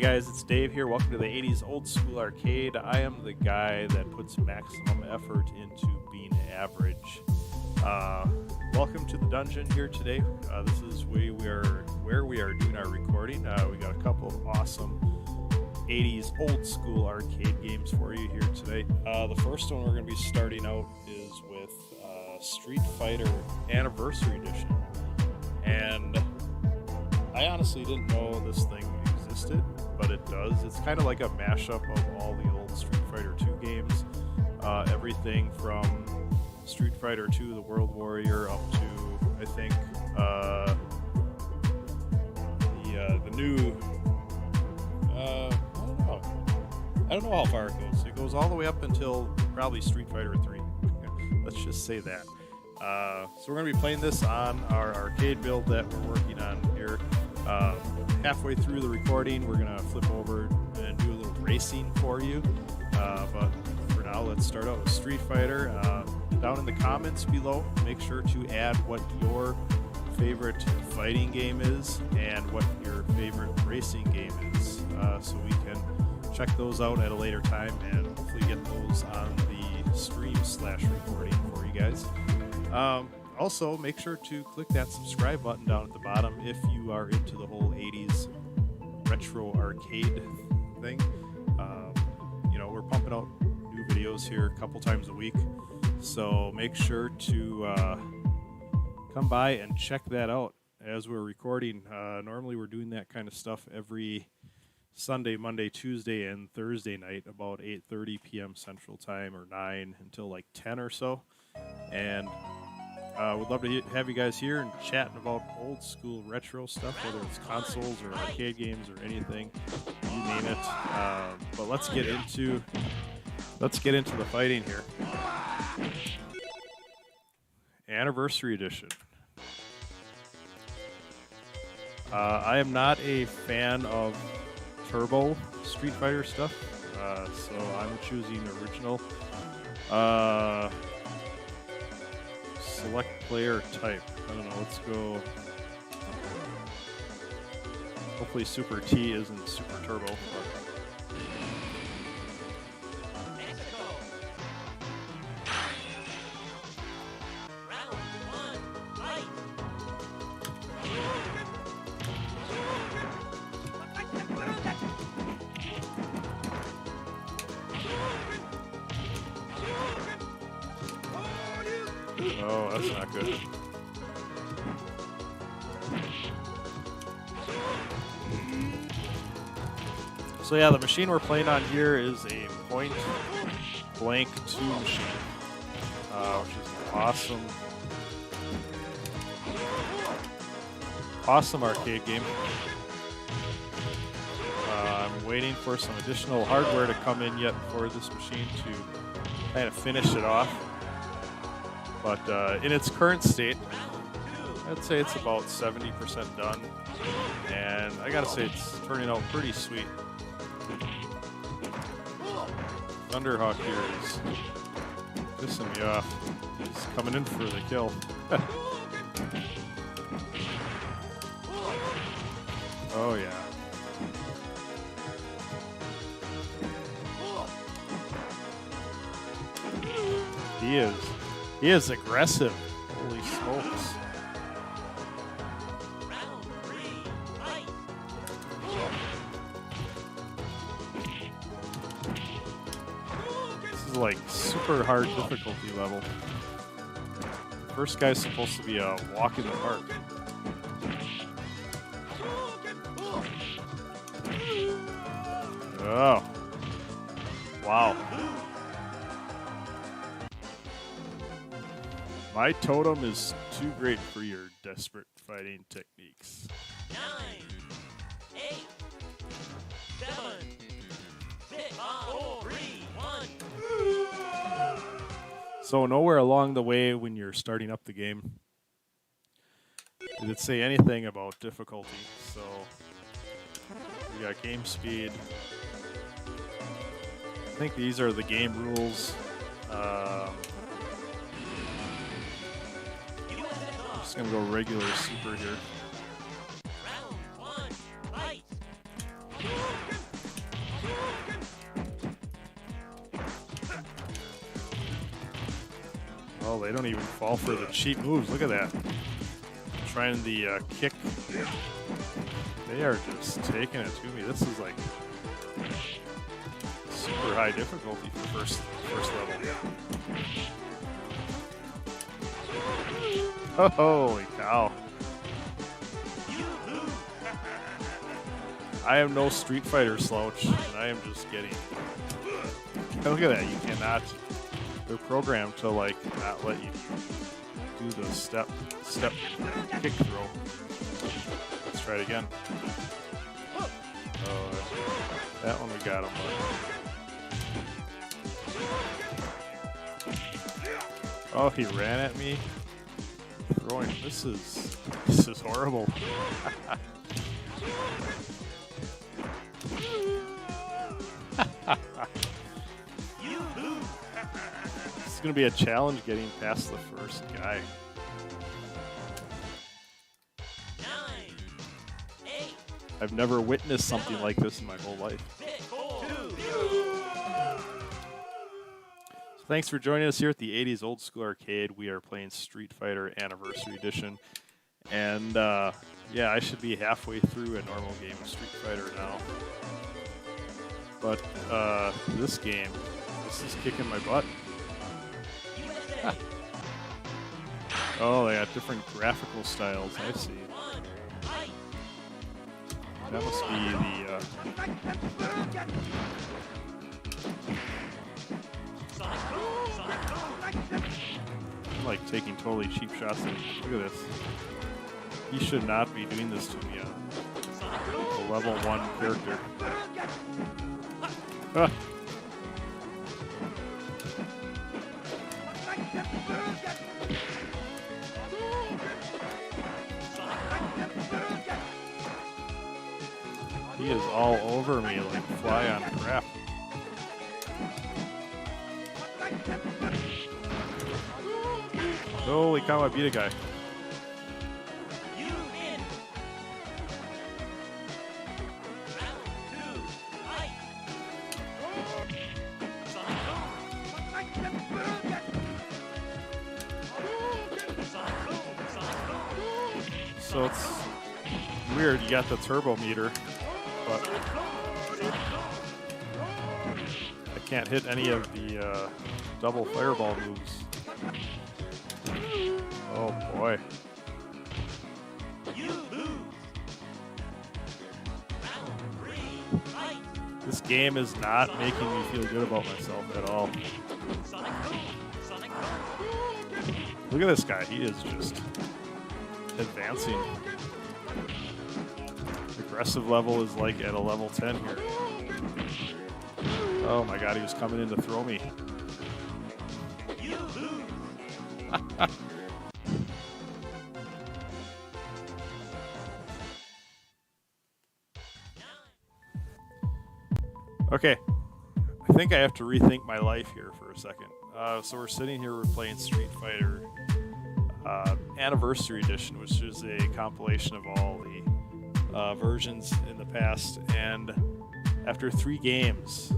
guys, it's Dave here. Welcome to the 80s Old School Arcade. I am the guy that puts maximum effort into being average. Welcome to the dungeon here today. This is where we are doing our recording. We got a couple of awesome 80s Old School Arcade games for you here today. The first one we're going to be starting out is with Street Fighter Anniversary Edition. And I honestly didn't know this thing existed, but it does. It's kind of like a mashup of all the old Street Fighter 2 games. Everything from Street Fighter 2, The World Warrior, up to, I think, the new... I don't know how far it goes. It goes all the way up until probably Street Fighter 3. Let's just say that. So we're going to be playing this on our arcade build that we're working on here. Halfway through the recording, we're going to flip over and do a little racing for you. But for now, let's start out with Street Fighter. Down in the comments below, make sure to add what your favorite fighting game is and what your favorite racing game is, so we can check those out at a later time and hopefully get those on the stream/recording for you guys. Also, make sure to click that subscribe button down at the bottom if you are into the whole 80s retro arcade thing. We're pumping out new videos here a couple times a week, so make sure to come by and check that out as we're recording. Normally we're doing that kind of stuff every Sunday, Monday, Tuesday, and Thursday night about 8:30 p.m. Central Time, or 9 until like 10 or so. And we'd love to have you guys here and chatting about old school retro stuff, whether it's consoles or arcade games or anything, you name it. But let's get into the fighting here. Anniversary Edition. I am not a fan of Turbo Street Fighter stuff, so I'm choosing original. Select player type. I don't know, let's go. Hopefully Super T isn't Super Turbo. But oh, that's not good. So yeah, the machine we're playing on here is a Point Blank 2 machine, which is an awesome arcade game. I'm waiting for some additional hardware to come in yet for this machine to kind of finish it off. But in its current state, I'd say it's about 70% done, and I gotta say it's turning out pretty sweet. Thunderhawk here is pissing me off. He's coming in for the kill. Oh yeah. He is aggressive. Holy smokes. This is like super hard difficulty level. The first guy's supposed to be a walk in the park. Oh. Wow. My totem is too great for your desperate fighting techniques. 9, 8, 7, 6, 5, 4, 3, 1. So nowhere along the way when you're starting up the game did it say anything about difficulty. So we got game speed. I think these are the game rules. Just gonna go regular super here. Round 1, fight. Oh, they don't even fall for the cheap moves. Look at that. Trying the kick. They are just taking it to me. This is like super high difficulty for first level. Oh, holy cow. I am no Street Fighter slouch, and I am just getting... Look at that, you cannot... They're programmed to, like, not let you do the step kick throw. Let's try it again. Oh, that one we got him. Oh, he ran at me. Throwing. This is horrible. This is going to be a challenge getting past the first guy. 9, 8, I've never witnessed something like this in my whole life. 4, 2. So thanks for joining us here at the 80s Old School Arcade. We are playing Street Fighter Anniversary Edition. And yeah, I should be halfway through a normal game of Street Fighter now. But this game, this is kicking my butt. USA. Oh, they got different graphical styles. I see. Fight. That must be the... Sonic boom. Sonic boom. I'm like taking totally cheap shots at him. Look at this. He should not be doing this to me on a level 1 character. Ah. He is all over me like a fly on crap. Holy cow, I beat a guy. You win. Round 2. Fight. Sonic boom. Sonic boom. Sonic boom. So it's weird, you got the turbo meter, but I can't hit any of the double fireball moves. Oh boy. You lose. Round 3. Fight. This game is not making me feel good about myself at all. Sonic boom. Sonic boom. Look at this guy, he is just advancing. Aggressive level is like at a level 10 here. Oh my god, he was coming in to throw me. You lose. Okay, I think I have to rethink my life here for a second. So we're sitting here, we're playing Street Fighter Anniversary Edition, which is a compilation of all the versions in the past. And after 3 games,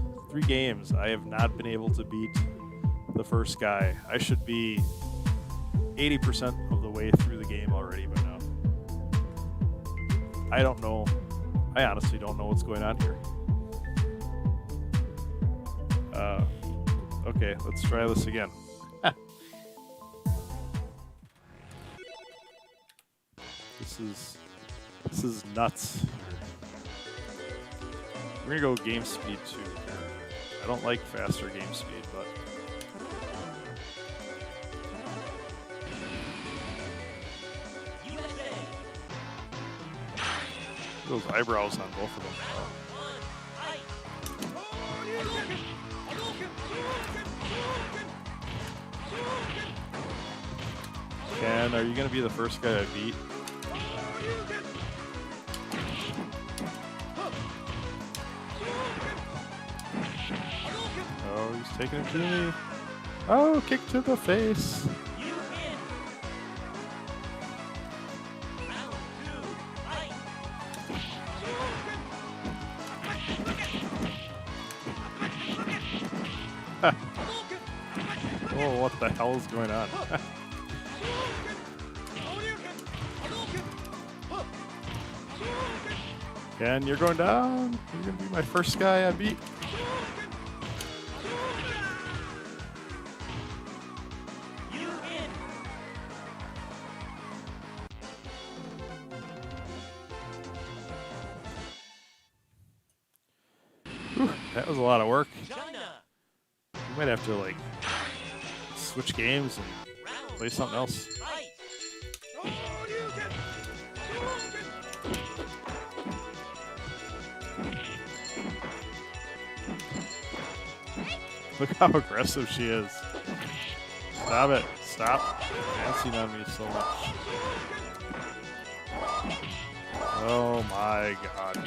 I have not been able to beat the first guy. I should be 80% of the way through the game already by now. I don't know. I honestly don't know what's going on here. Okay, let's try this again. This is nuts. We're gonna go game speed 2. I don't like faster game speed, but USA. those eyebrows on both of them. Round 1. Fight. Ken, are you gonna be the first guy I beat? Oh, he's taking it to me. Oh, kick to the face. You win. Round 2. Fight. Oh, what the hell is going on? Ken, you're going down. You're going to be my first guy I beat. You win. Whew, that was a lot of work. China. We might have to, like, switch games and Round play something one, else. Fight. Look how aggressive she is. Stop it. Stop dancing on me so much. Oh my god.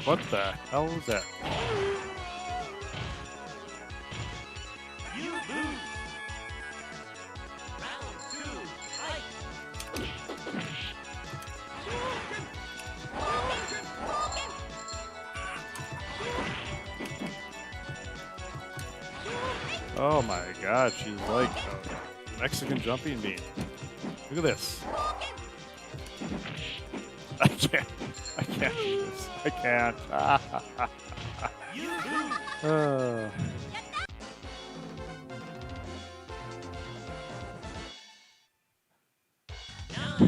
What the hell was that? You lose. Round two, fight. Oh my god, she's like a Mexican jumping bean. Look at this. I can't do this. I can't. You lose.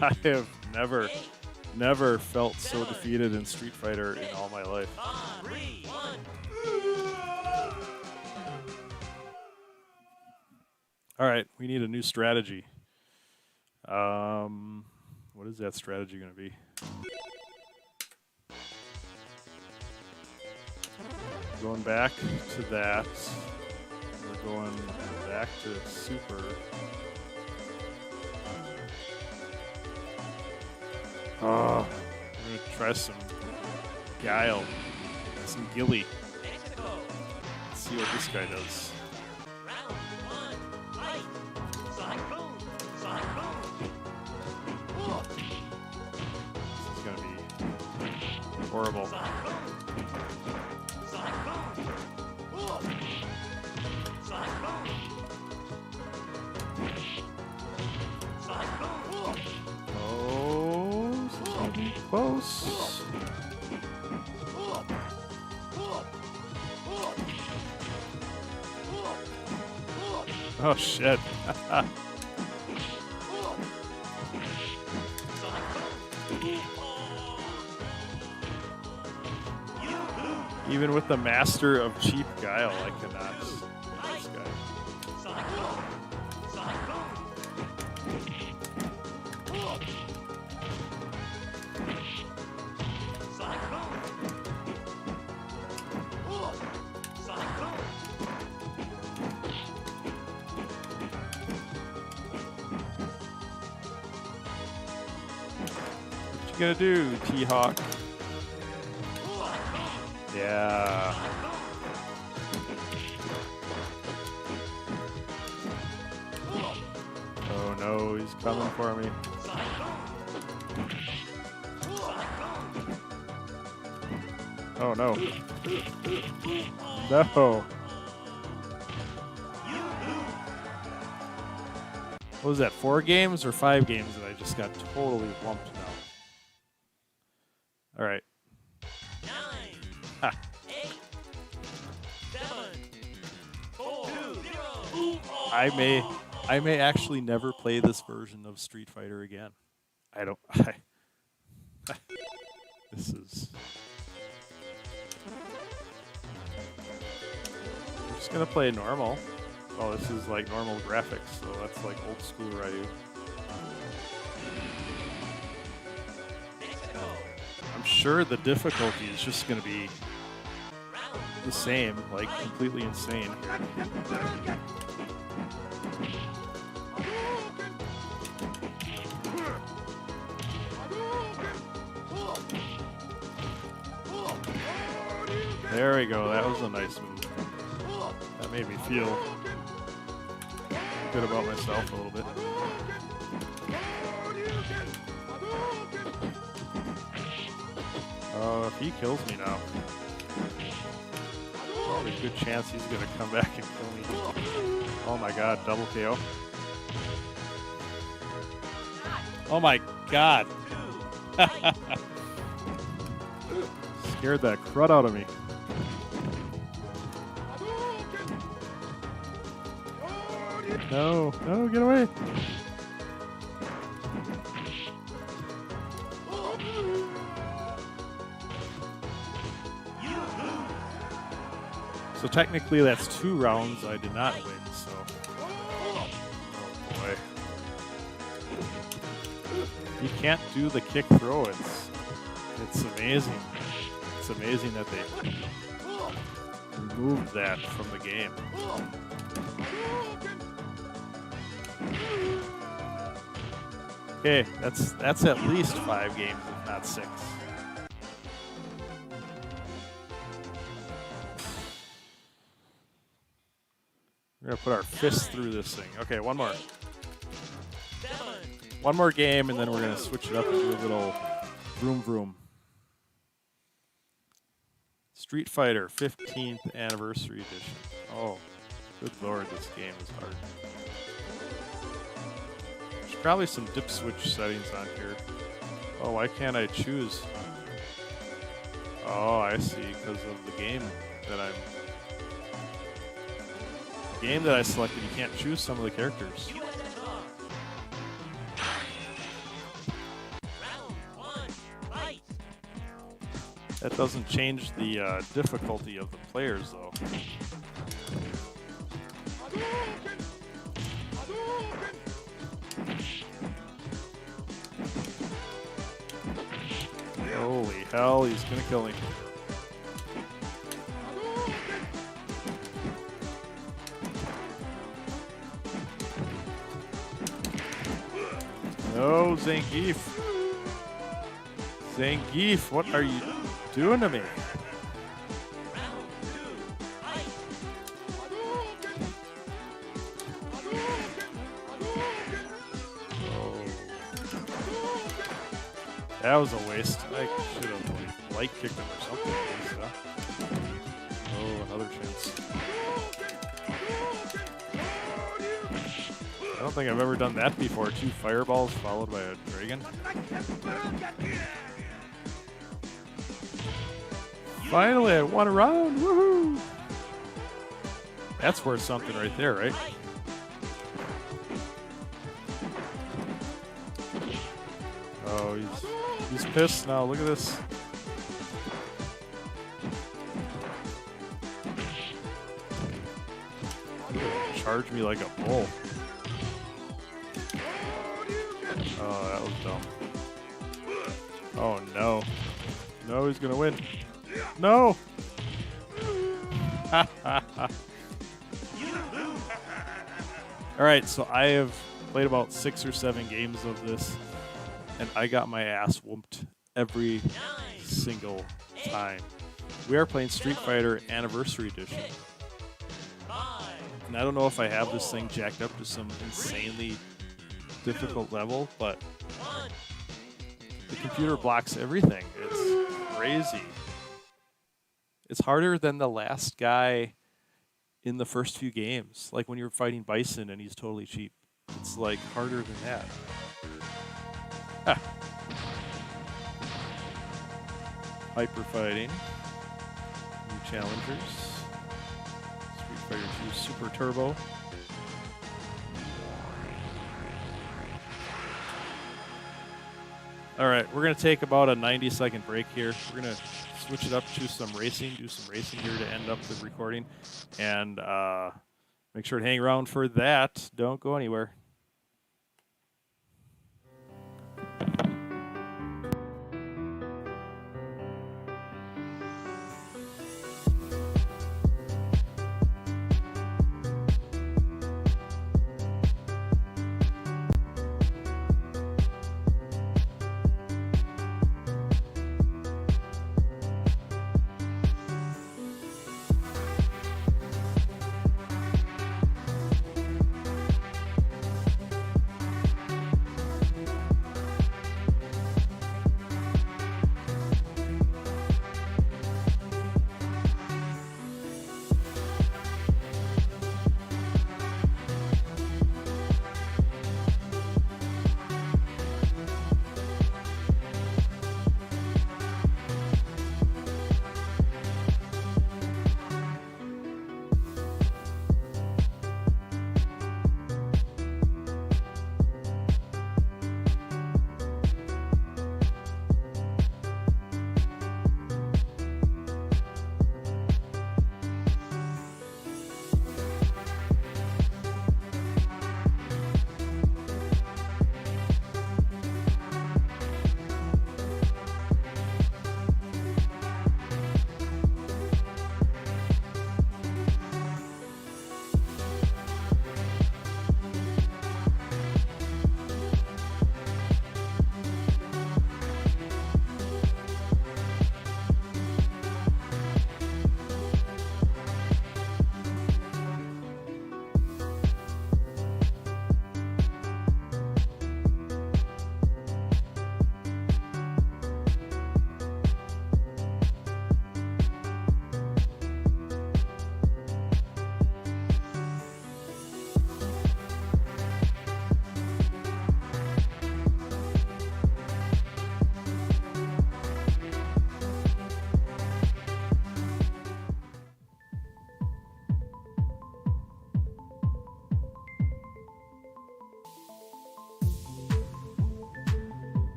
I have never felt so defeated in Street Fighter in all my life. 3, 1. All right, we need a new strategy. What is that strategy going to be? Going back to that. We're going back to Super. Oh, we're going to try some Guile, some Gilly. Mexico. Let's see what this guy does. Round one, fight. Sonic boom. Sonic boom. This is going to be horrible. Sonic boom. Sonic boom. Sonic boom. Sonic boom. Oh, this is going to be close. Oh shit. Even with the master of cheap Guile, I cannot beat this guy. Sonic boom. Sonic boom. Sonic boom. Sonic boom. What you gonna do, T-Hawk? Yeah. Oh no, he's coming for me. Oh no. No. What was that, 4 games or 5 games that I just got totally lumped now? Alright. 9, Ha. 8, 7, 4, 2, 0. I may actually never play this version of Street Fighter again. This is... I'm just gonna play normal. Oh, this is like normal graphics, so that's like old school Ryu. Mexico. I'm sure the difficulty is just gonna be Round the same, like completely insane. There we go, that was a nice move. That made me feel good about myself a little bit. Oh, if he kills me now, there's a good chance he's gonna come back and kill me. Oh my god, double KO. Oh my god. Scared that crud out of me. No, no, get away. So technically that's 2 rounds I did not win, so. Oh boy. You can't do the kick throw, it's amazing. It's amazing that they removed that from the game. Okay, that's at least 5 games, if not 6. We're gonna put our fists through this thing. Okay, one more. 7, One more game, and then we're gonna switch it up and do a little vroom vroom. Street Fighter 15th Anniversary Edition. Oh, good lord, this game is hard. There's probably some dip switch settings on here. Oh, why can't I choose? Oh, I see, because of the game that I selected. You can't choose some of the characters. USSR. Round 1, fight. That doesn't change the difficulty of the players, though. Holy hell, he's gonna kill me. No, Zangief. Zangief, what are you doing to me? Round 2, fight. Oh. That was a waste. I should have light kicked him or something. At least, huh? Oh, another chance. I don't think I've ever done that before. 2 fireballs followed by a dragon. Finally, I won a round. Woohoo! That's worth something right there, right? Fight. Oh, he's pissed now. Look at this. Charge me like a bull. Oh, that was dumb. Oh no. No, he's gonna win. No! Alright, so I have played about 6 or 7 games of this, and I got my ass whooped every 9, single time. We are playing Street Fighter Anniversary Edition. 5, And I don't know if I have this thing jacked up to some insanely difficult level, but 1. the computer blocks everything. It's crazy. It's harder than the last guy in the first few games. Like when you're fighting Bison and he's totally cheap. It's like harder than that. Ha. Hyper fighting. New challengers. Street Fighter 2 Super Turbo. Alright, we're going to take about a 90-second break here. We're going to switch it up to some racing, do some racing here to end up the recording. And make sure to hang around for that. Don't go anywhere.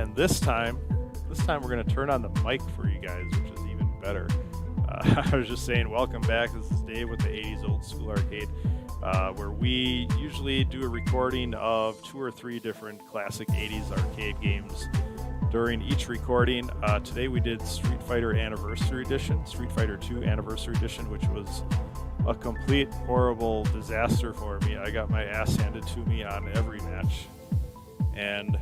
And this time we're going to turn on the mic for you guys, which is even better. I was just saying, welcome back. This is Dave with the 80s Old School Arcade, where we usually do a recording of 2 or 3 different classic 80s arcade games during each recording. Today we did Street Fighter Anniversary Edition, Street Fighter 2 Anniversary Edition, which was a complete horrible disaster for me. I got my ass handed to me on every match. And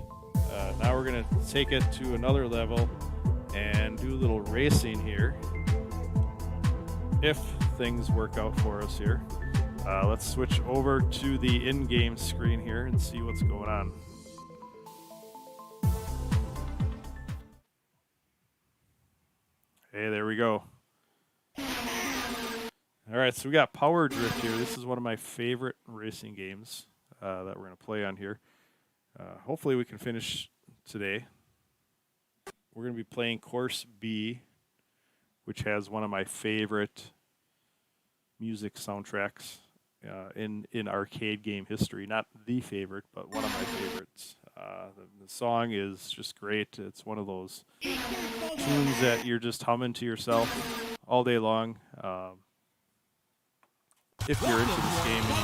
now we're going to take it to another level and do a little racing here. If things work out for us here. Let's switch over to the in-game screen here and see what's going on. Hey, there we go. All right, so we got Power Drift here. This is one of my favorite racing games that we're going to play on here. Hopefully we can finish today. We're going to be playing Course B, which has one of my favorite music soundtracks in arcade game history. Not the favorite, but one of my favorites. The song is just great. It's one of those tunes that you're just humming to yourself all day long. If you're into this game and you know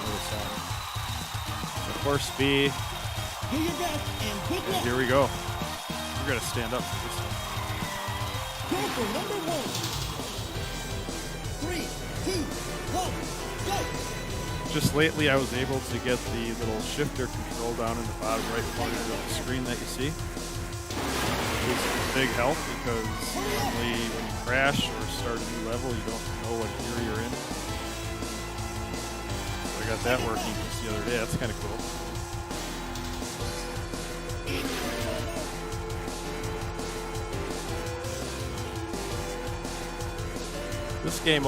the song. Of course, B. And here we go. We're going to stand up for this one. Go for number 1. 3, 2, 1, go! Just lately, I was able to get the little shifter control down in the bottom right corner of the screen that you see. It's a big help because normally when you crash or start a new level, you don't know what gear you're in. So I got that working just the other day. That's kind of cool. This game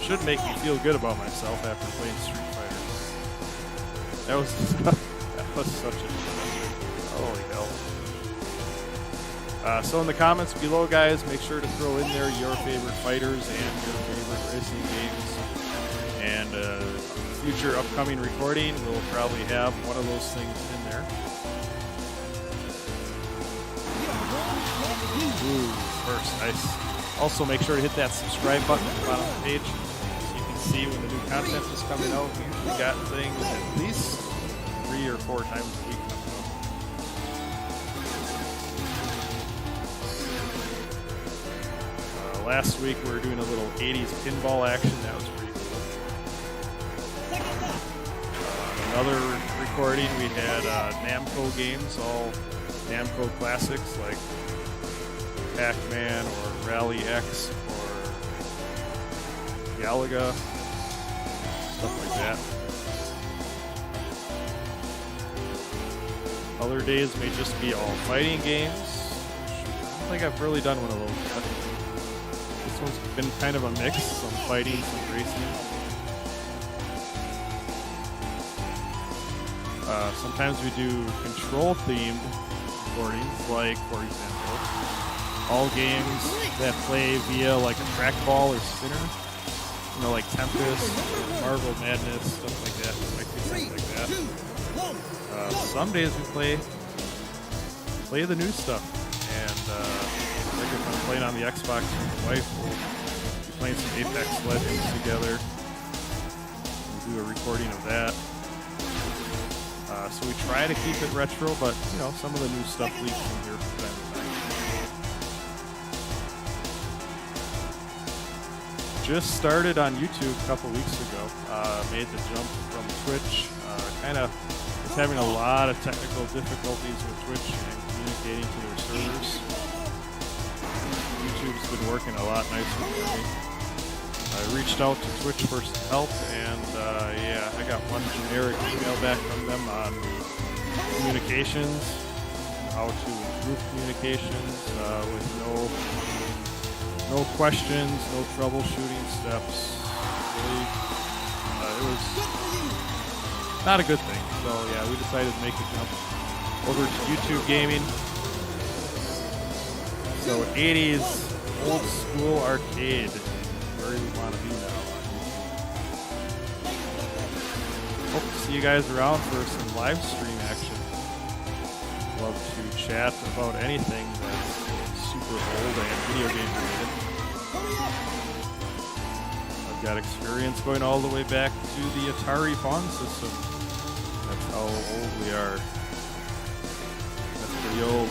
should make me feel good about myself after playing Street Fighter. That was such a disaster. Holy hell. So in the comments below, guys, make sure to throw in there your favorite fighters and your favorite racing games. And future upcoming recording, we'll probably have one of those things in there. Ooh, first, nice. Also, make sure to hit that subscribe button at the bottom of the page so you can see when the new content is coming out. We usually got things at least 3 or 4 times a week coming out. Last week we were doing a little 80s pinball action. That was pretty cool. Another recording, we had Namco games, all Namco classics like Pac-Man or Rally X or Galaga, stuff like that. Other days may just be all fighting games. I don't think I've really done one of those yet. This one's been kind of a mix, some fighting, some racing. Sometimes we do control-themed recordings, like, for example, all games that play via like a trackball or spinner, you know, like Tempest, or Marvel Madness, stuff like that. Like something like that. Some days we play the new stuff, and like if I'm playing on the Xbox with my wife, we'll be playing some Apex Legends together. We'll do a recording of that. So we try to keep it retro, but you know, some of the new stuff leaks in here from time to time. Just started on YouTube a couple weeks ago. Made the jump from Twitch. Kind of was having a lot of technical difficulties with Twitch and communicating to their servers. YouTube's been working a lot nicer for me. I reached out to Twitch for some help, and yeah, I got one generic email back from them on communications, how to improve communications with no questions, no troubleshooting steps. Really, it was not a good thing. So yeah, we decided to make the jump over to YouTube gaming. So 80s old school arcade, where we want to be now on YouTube. Hope to see you guys around for some live stream action. love to chat about anything that's super old and video game related. Hurry up! I've got experience going all the way back to the Atari Fawn system. That's how old we are. That's pretty old.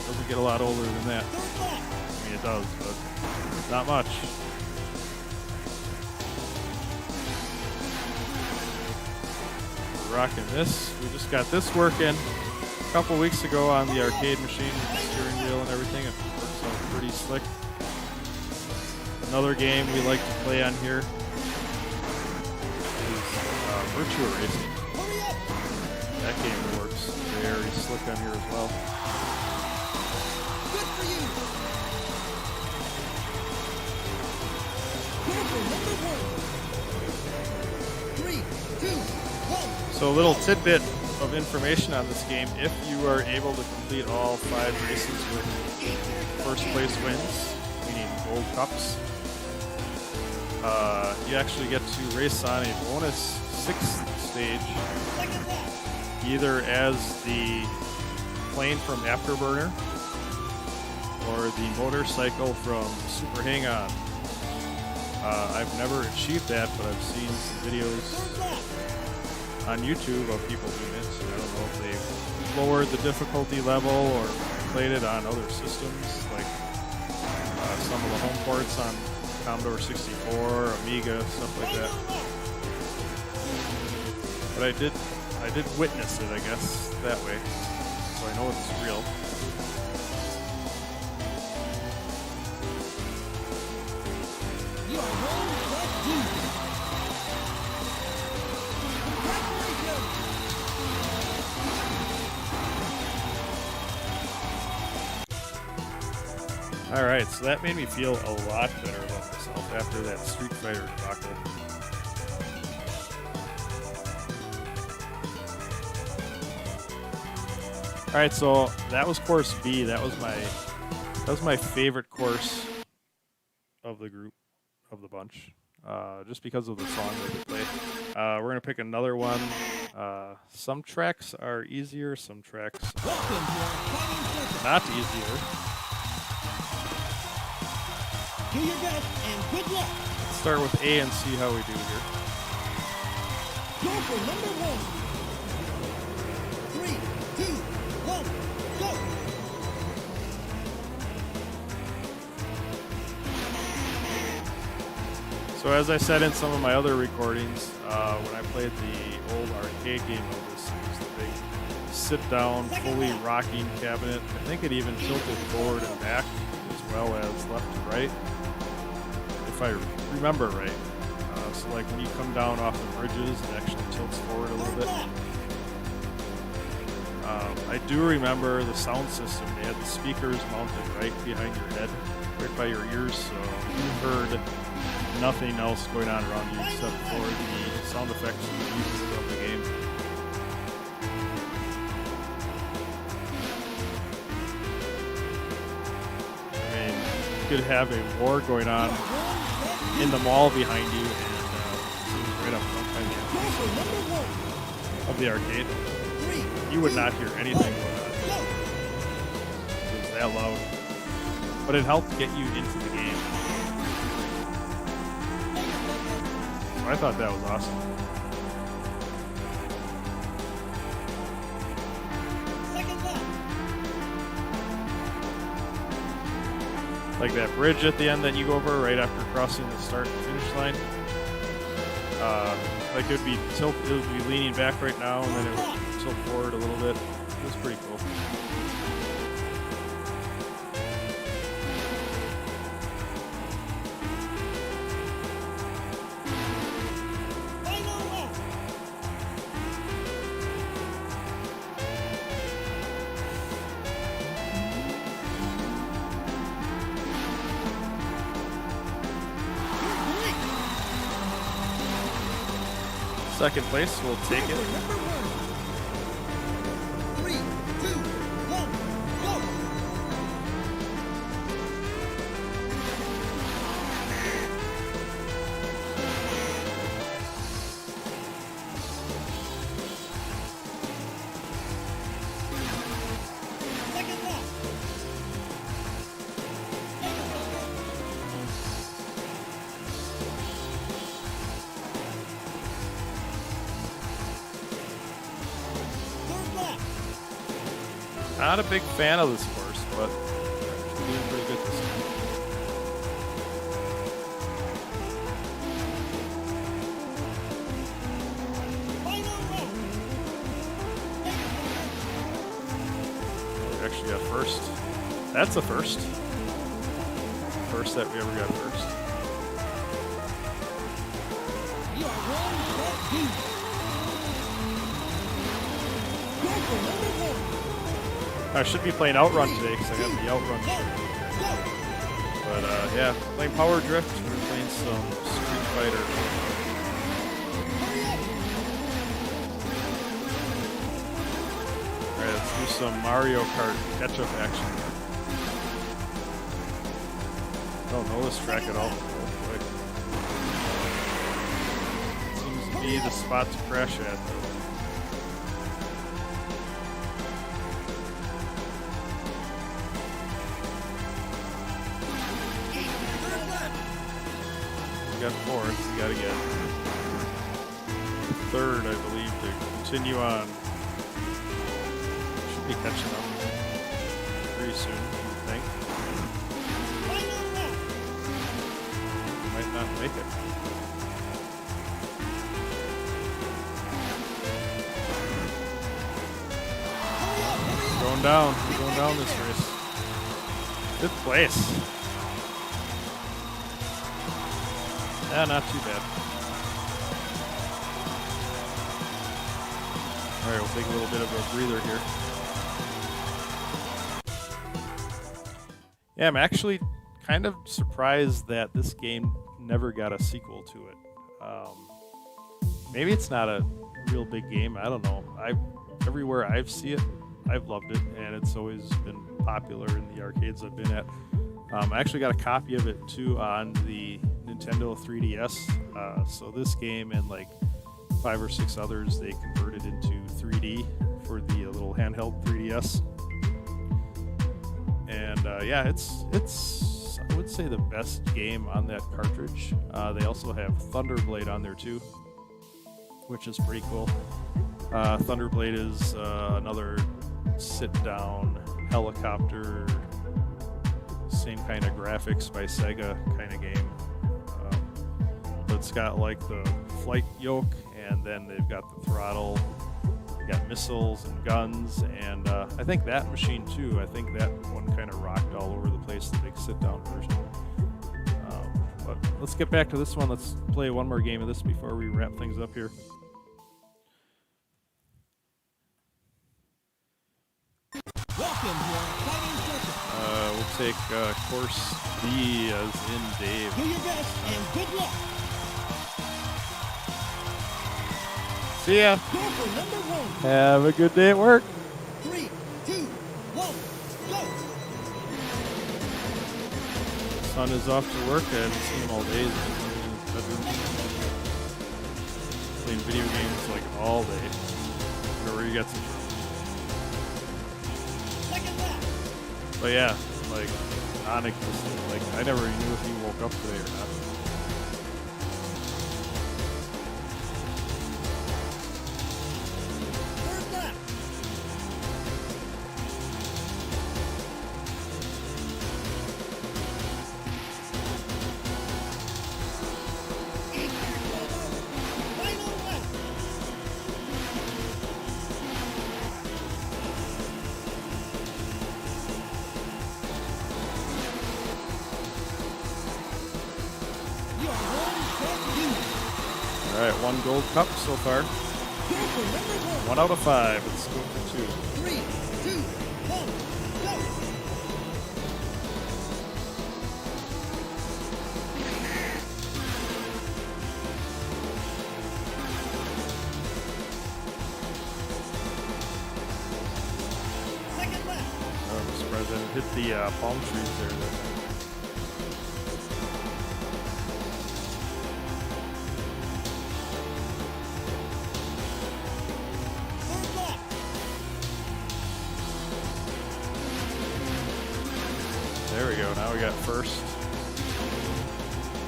Doesn't get a lot older than that. Third lap. I mean, it does, but not much. We're rocking this. We just got this working a couple weeks ago on the arcade machine with the steering wheel and everything. It works out pretty slick. Another game we like to play on here is Virtua Racing. Hurry up! That game works very slick on here as well. Good for you! Go for number 1. 3, 2, 1. So a little tidbit of information on this game. If you are able to complete all 5 races with first place wins, meaning gold cups, you actually get to race on a bonus 6th stage, Second lap. either as the plane from Afterburner or the motorcycle from Super Hang-On. I've never achieved that, but I've seen some videos Third lap. on YouTube of people doing it. So I don't know if they've lowered the difficulty level or played it on other systems, like some of the home ports on Commodore 64, Amiga, stuff like that. But I did witness it, I guess, that way. So I know it's real. You are one but two. Congratulations! All right, so that made me feel a lot better about myself after that Street Fighter debacle. All right, so that was course B. That was my favorite course of the group, of the bunch, just because of the song that they play. We're gonna pick another one. Some tracks are easier, some tracks Welcome to our fighting circuit. not easier. Do your best and good luck. Let's start with A and see how we do here. Go for number 1. 3, 2, 1, go! So as I said in some of my other recordings, when I played the old arcade game of this, it was the big sit-down, fully rocking cabinet. I think it even tilted forward and back as well as left to right, if I remember right. So like when you come down off the bridges, it actually tilts forward a little Third bit. lap. I do remember the sound system. They had the speakers mounted right behind your head, right by your ears, so you heard nothing else going on around you except for the sound effects and the music of the game. I mean, you could have a war going on in the mall behind you, and it was right up front by Go the for number 1. of the arcade. 3, You would not hear anything going on. go! It was that loud. But it helped get you into the game. So I thought that was awesome. Second lap. Like that bridge at the end that you go over right after crossing the start and finish line. Like it would be leaning back right now, and then it would tilt forward a little bit. It was pretty cool. Final lap. You're great. Second place, we'll take Go it. for number 1. 3, 2, 1, go! Not a big fan of this course, but they're doing pretty good this time. Final round. We actually got first. That's a first. First that we ever got first. You are one set deep. Go for number one. I should be playing Outrun today because I got the Outrun Go. shirt. Go. But yeah, playing Power Drift. We're playing some Street Fighter. Hurry up. Alright, let's do some Mario Kart catch-up action. Don't know this track at all. Real quick. Seems to be the spot to crash at, though. We got fourth, we gotta get third, I believe, to continue on. Should be catching up pretty soon, I think. Final round. Might not make it. Hurry up. Hurry up. Going down, we're going down this race. Fifth place. Yeah, not too bad. Alright, we'll take a little bit of a breather here. Yeah, I'm actually kind of surprised that this game never got a sequel to it. Maybe it's not a real big game. I don't know. Everywhere I've seen it, I've loved it, and it's always been popular in the arcades I've been at. I actually got a copy of it too on the Nintendo 3DS. So this game and like 5 or 6 others, they converted into 3D for the little handheld 3DS. And yeah, it's I would say the best game on that cartridge. They also have Thunderblade on there too, which is pretty cool. Thunderblade is another sit-down helicopter, same kind of graphics by Sega kind of game. But it's got like the flight yoke, and then they've got the throttle. You got missiles and guns, and I think that machine too. I think that one kind of rocked all over the place, the big sit-down version. But let's get back to this one. Let's play one more game of this before we wrap things up here. Welcome to our fighting circuit. We'll take course D as in Dave. Do your best and good luck. See ya. Go for number one. Have a good day at work. 3, 2, 1, go. Son is off to work. I haven't seen him all day. He's been in his bedroom playing video games like all day. I don't know where he gets it from. Second lap. But yeah, like non-existent. Like I never even knew if he woke up today or not. Third lap. Final lap. You are one set deep. All right, 1 gold cup so far. Go for number one. 1 out of 5. Let's go for 2. 3, 2, 1, go. Second lap. I'm surprised I didn't hit the palm trees there. Third lap. There we go. Now we got first.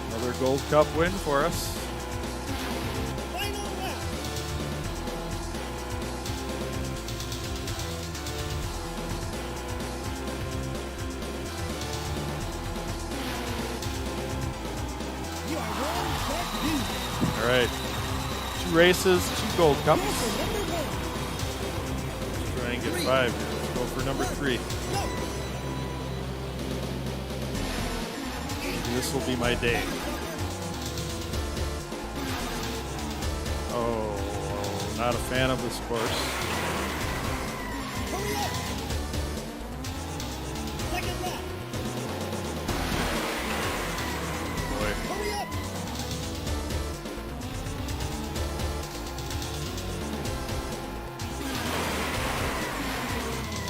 Another gold cup win for us. Final lap. right. 2 races, 2 gold cups. Try and get 5 here. Let's go for number 3. This will be my day. Oh, not a fan of this course. Hurry up! Second lap! Boy. Hurry up!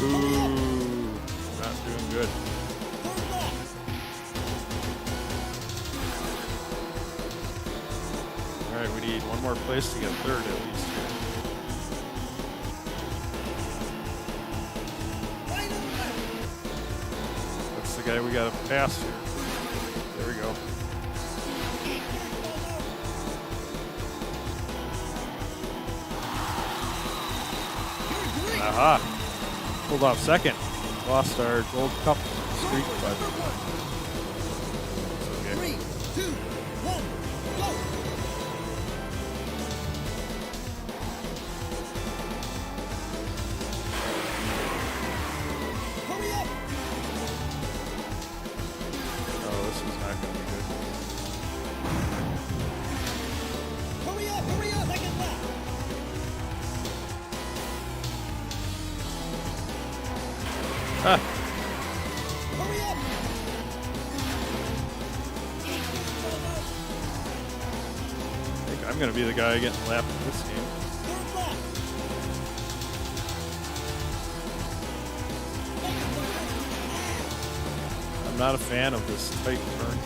Ooh, not doing good. Third lap! All right, we need one more place to get 3rd at least. Final lap! That's the guy we got to pass here. There we go. You're great! Aha! Pulled off 2nd. Lost our gold cup streak, but it's okay. 3, 2, 1, go! Hurry up! Oh, this is not going to be good. Hurry up! Hurry up! Second lap! Ah, Hurry up! I think I'm going to be the guy getting lapped in this game. Third lap! I'm not a fan of this tight turn.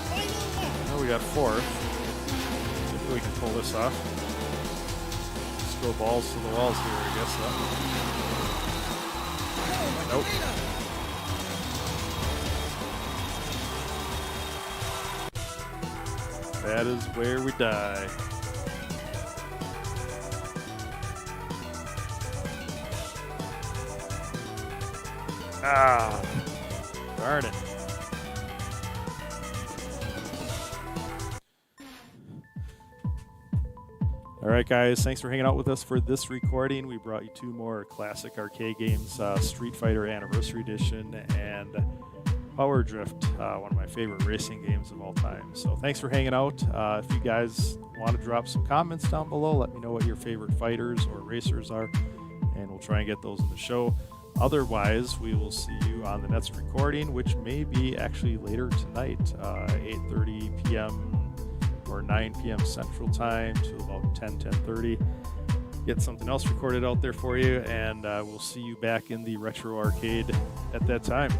Final lap! Oh, we got 4th. Maybe we can pull this off. Let's go balls to the walls here, I guess. Nope. That is where we die. Ah, darn it. All right, guys, thanks for hanging out with us for this recording. We brought you 2 more classic arcade games, Street Fighter Anniversary Edition and Power Drift, one of my favorite racing games of all time. So thanks for hanging out. If you guys want to drop some comments down below, let me know what your favorite fighters or racers are, and we'll try and get those in the show. Otherwise, we will see you on the next recording, which may be actually later tonight, 8:30 p.m. or 9 p.m. Central Time to about 10:30. Get something else recorded out there for you, and we'll see you back in the Retro Arcade at that time.